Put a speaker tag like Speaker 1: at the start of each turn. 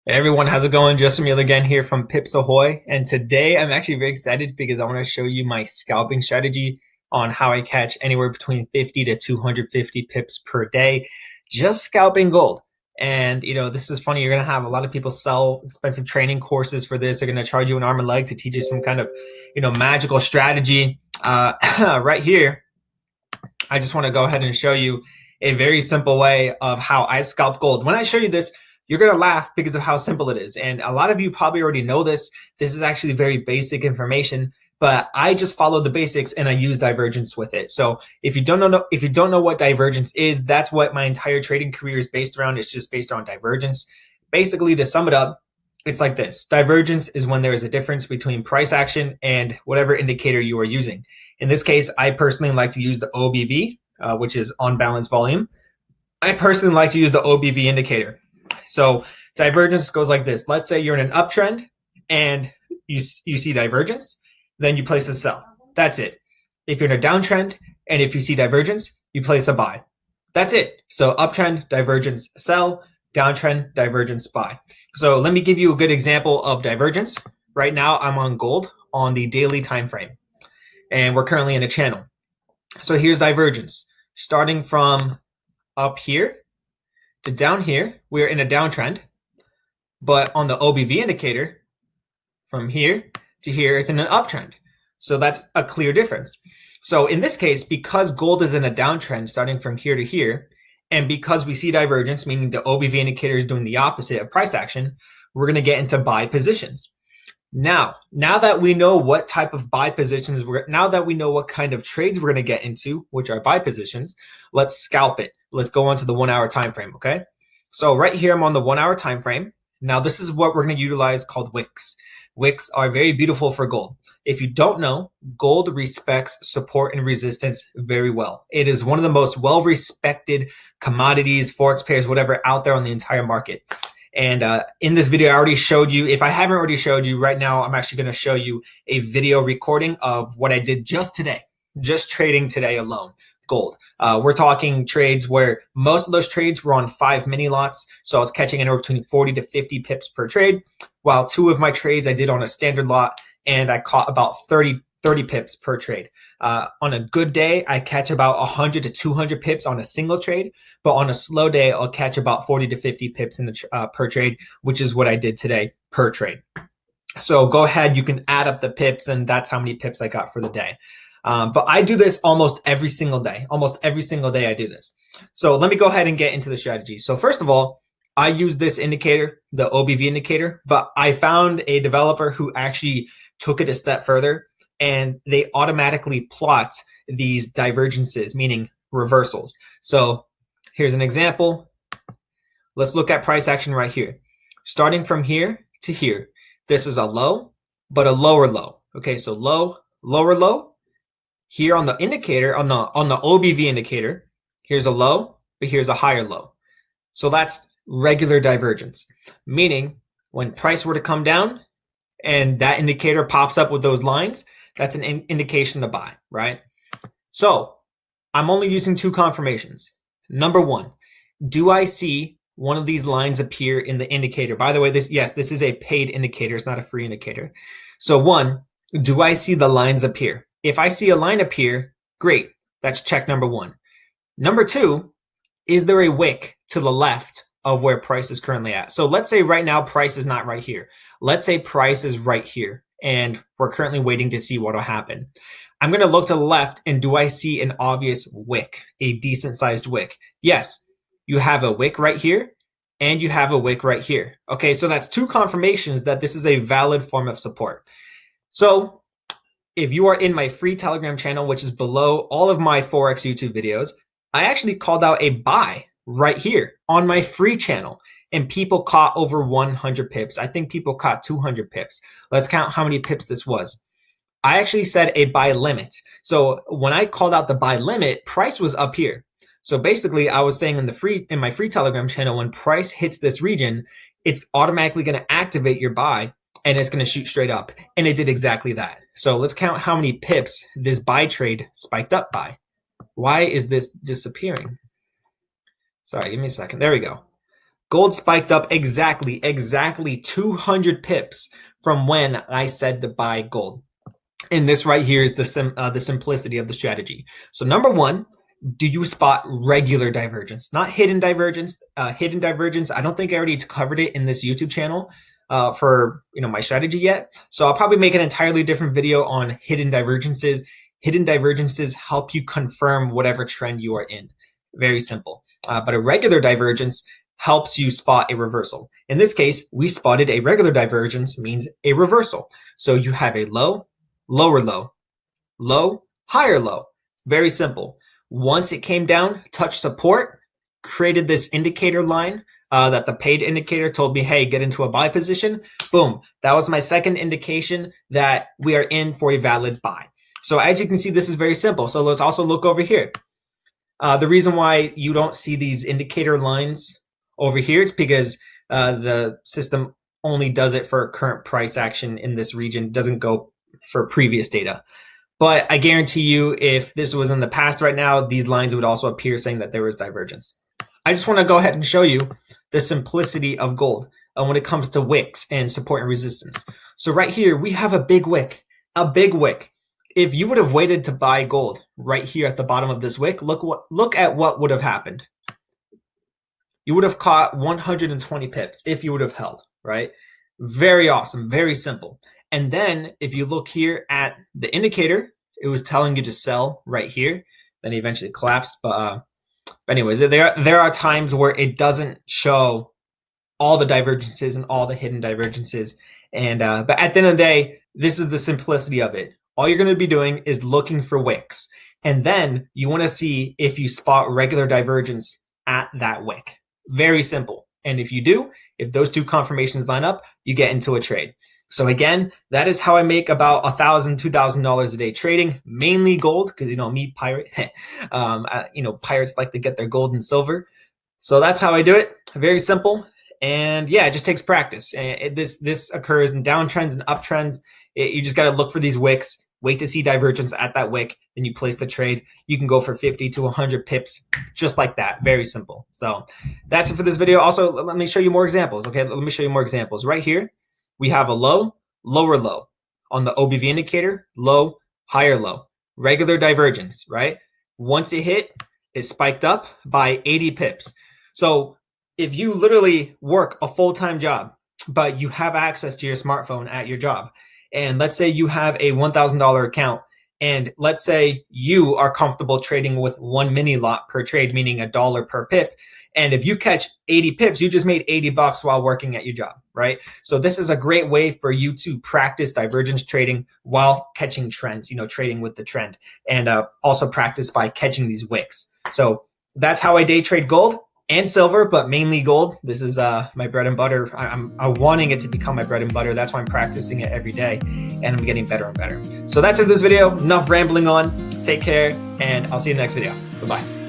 Speaker 1: Hey everyone, how's it going? Just Emil again here from Pips Ahoy. And today I'm actually very excited because I want to show you my scalping strategy on how I catch anywhere between 50 to 250 pips per day, just scalping gold. And this is funny. You're going to have a lot of people sell expensive training courses for this. They're going to charge you an arm and leg to teach you some kind of, magical strategy. Right here, I just want to go ahead and show you a very simple way of how I scalp gold. When I show you this, you're going to laugh because of how simple it is. And a lot of you probably already know this. This is actually very basic information, but I just follow the basics and I use divergence with it. So if you don't know what divergence is, that's what my entire trading career is based around. It's just based on divergence. Basically, to sum it up, it's like this. Divergence is when there is a difference between price action and whatever indicator you are using. In this case, I personally like to use the OBV, which is on balance volume. I personally like to use the OBV indicator. So divergence goes like this. Let's say you're in an uptrend and you see divergence, then you place a sell. That's it. If you're in a downtrend and if you see divergence, you place a buy. That's it. So uptrend, divergence, sell, downtrend, divergence, buy. So let me give you a good example of divergence. Right now I'm on gold on the daily time frame and we're currently in a channel. So here's divergence. Starting from up here to down here, we're in a downtrend. But on the OBV indicator, from here to here, it's in an uptrend. So that's a clear difference. So in this case, because gold is in a downtrend starting from here to here, and because we see divergence, meaning the OBV indicator is doing the opposite of price action, we're going to get into buy positions. Now that we know what type of buy positions, now that we know what kind of trades we're going to get into, which are buy positions, let's scalp it. Let's go on to the 1 hour time frame, okay? So right here, I'm on the 1 hour time frame. Now this is what we're going to utilize called wicks. Wicks are very beautiful for gold. If you don't know, gold respects support and resistance very well. It is one of the most well-respected commodities, forex pairs, whatever, out there on the entire market. And in this video, I already showed you. If I haven't already showed you, right now, I'm actually going to show you a video recording of what I did just today, just trading today alone, gold. We're talking trades where most of those trades were on 5 mini lots. So I was catching anywhere between 40 to 50 pips per trade, while 2 of my trades I did on a standard lot, and I caught about 30 pips per trade. On a good day, I catch about 100 to 200 pips on a single trade, but on a slow day, I'll catch about 40 to 50 pips in the per trade, which is what I did today per trade. So go ahead, you can add up the pips, and that's how many pips I got for the day. But I do this almost every single day. Almost every single day I do this. So let me go ahead and get into the strategy. So first of all, I use this indicator, the OBV indicator, but I found a developer who actually took it a step further, and they automatically plot these divergences, meaning reversals. So here's an example. Let's look at price action right here. Starting from here to here, this is a low, but a lower low. Okay, so low, lower low. Here on the indicator, on the OBV indicator, here's a low, but here's a higher low. So that's regular divergence, meaning when price were to come down and that indicator pops up with those lines, that's an indication to buy, right? So I'm only using 2 confirmations. Number 1, do I see one of these lines appear in the indicator? By the way, this is a paid indicator. It's not a free indicator. So 1, do I see the lines appear? If I see a line appear, great. That's check number 1. Number 2, is there a wick to the left of where price is currently at? So let's say right now price is not right here. Let's say price is right here, and we're currently waiting to see what will happen. I'm going to look to the left, and do I see an obvious wick, a decent sized wick? Yes, you have a wick right here, and you have a wick right here. Okay, so that's 2 confirmations that this is a valid form of support. So if you are in my free Telegram channel, which is below all of my Forex YouTube videos, I actually called out a buy right here on my free channel, and people caught over 100 pips. I think people caught 200 pips. Let's count how many pips this was. I actually said a buy limit. So when I called out the buy limit, price was up here. So basically I was saying in my free Telegram channel, when price hits this region, it's automatically going to activate your buy and it's going to shoot straight up. And it did exactly that. So let's count how many pips this buy trade spiked up by. Why is this disappearing? Sorry, give me a second. There we go. Gold spiked up exactly 200 pips from when I said to buy gold. And this right here is the simplicity of the strategy. So number one, do you spot regular divergence, not hidden divergence? Hidden divergence, I don't think I already covered it in this YouTube channel for my strategy yet. So I'll probably make an entirely different video on hidden divergences. Hidden divergences help you confirm whatever trend you are in. Very simple. But a regular divergence helps you spot a reversal. In this case, we spotted a regular divergence, means a reversal. So you have a low, lower low, low, higher low. Very simple. Once it came down, touched support, created this indicator line that the paid indicator told me, hey, get into a buy position. Boom. That was my second indication that we are in for a valid buy. So as you can see, this is very simple. So let's also look over here. The reason why you don't see these indicator lines over here is because the system only does it for current price action in this region, doesn't go for previous data. But I guarantee you, if this was in the past right now, these lines would also appear saying that there was divergence. I just want to go ahead and show you the simplicity of gold when it comes to wicks and support and resistance. So right here, we have a big wick, If you would have waited to buy gold right here at the bottom of this wick, look at what would have happened. You would have caught 120 pips if you would have held, right? Very awesome, very simple. And then if you look here at the indicator, it was telling you to sell right here. Then it eventually collapsed. But anyways, there are times where it doesn't show all the divergences and all the hidden divergences. And but at the end of the day, this is the simplicity of it. All you're going to be doing is looking for wicks. And then you want to see if you spot regular divergence at that wick. Very simple. And if you do, if those two confirmations line up, you get into a trade. So again, that is how I make about $1,000, $2,000 a day trading, mainly gold, because me, pirate, pirates like to get their gold and silver. So that's how I do it. Very simple. And yeah, it just takes practice. And this occurs in downtrends and uptrends. You just got to look for these wicks, wait to see divergence at that wick, then you place the trade. You can go for 50 to 100 pips, just like that. Very simple. So that's it for this video. Also, let me show you more examples. Okay, let me show you more examples. Right here, we have a low, lower low. On the OBV indicator, low, higher low. Regular divergence, right? Once it hit, it spiked up by 80 pips. So if you literally work a full-time job, but you have access to your smartphone at your job, and let's say you have a $1,000 account, and let's say you are comfortable trading with one mini lot per trade, meaning $1 per pip. And if you catch 80 pips, you just made $80 while working at your job, right? So this is a great way for you to practice divergence trading while catching trends, trading with the trend, and also practice by catching these wicks. So that's how I day trade gold and silver, but mainly gold. This is my bread and butter. I'm wanting it to become my bread and butter. That's why I'm practicing it every day, and I'm getting better and better. So that's it for this video. Enough rambling on. Take care, and I'll see you in the next video. Bye-bye.